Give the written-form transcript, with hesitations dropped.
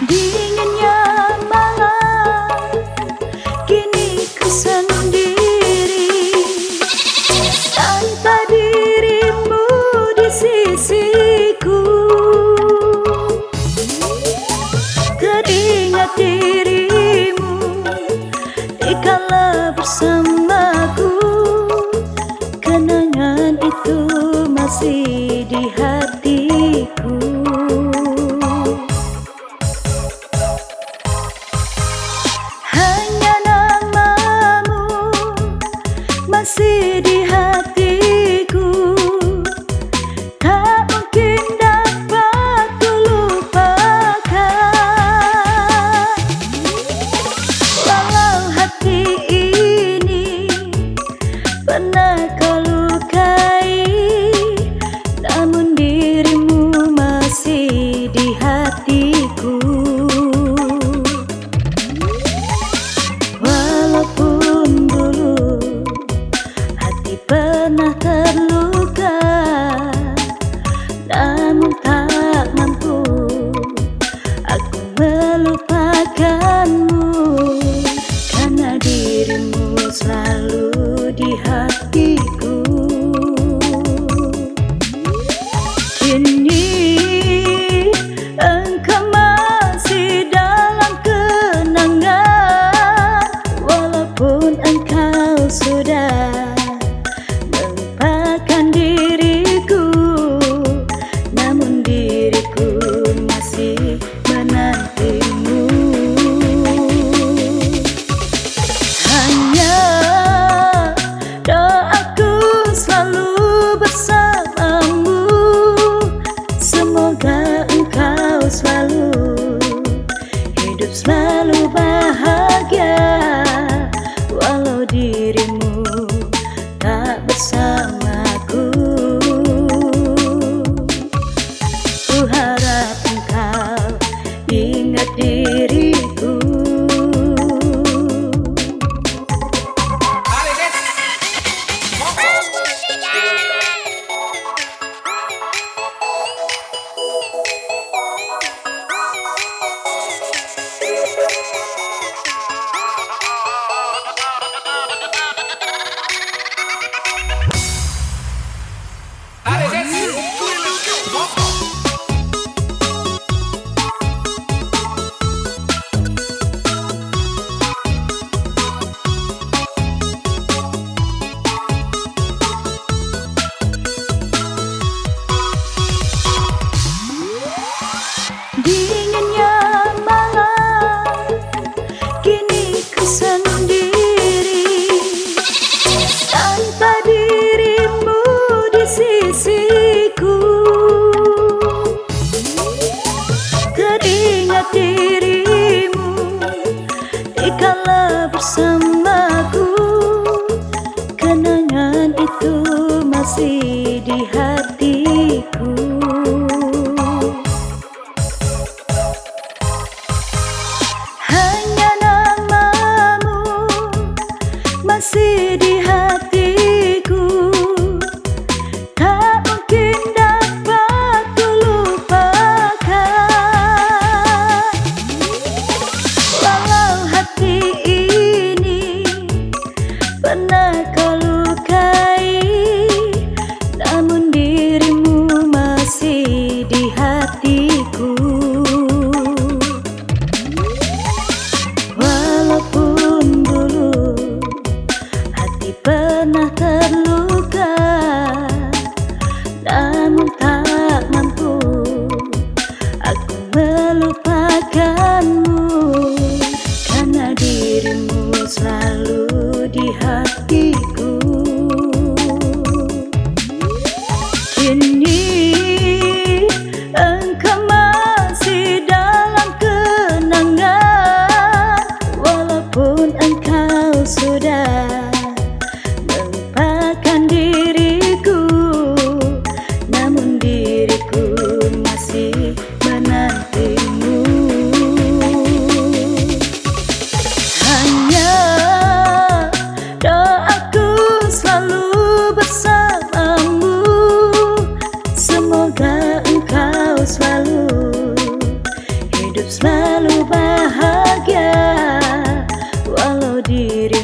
Dinginnya malam, kini ku sendiri tanpa dirimu di sisiku. Teringat dirimu dikala bersamaku, kenangan itu masih di hatiku. Masih di hatiku, tak mungkin dapat ku lupakan. Walau hati ini pernah kau lukai, namun dirimu masih di hatiku. Walaupun dulu pernah terluka, namun tak mampu aku melupakanmu, karena dirimu selalu di hatiku. Kini engkau masih dalam kenangan, walaupun engkau sudah diriku, namun diriku masih menantimu. Hanya doaku selalu bersamamu, semoga engkau selalu hidup selalu bahagia, walau dirimu tak bersamaku. Ku harap engkau ingat diriku. Dinginnya malam, kini ku sendiri tanpa dirimu di sisiku. Teringat dirimu dikala bersamaku, kenangan itu masih di hatiku. Masih di hatiku, tak mungkin dapat ku lupakan. Walau hati ini pernah kau lukai, namun di hatiku. Kini engkau masih dalam kenangan, walaupun engkau sudah melupakan diriku, namun diriku masih menantimu. Hanya doaku selalu bersamamu, semoga engkau selalu hidup selalu bahagia, walau diri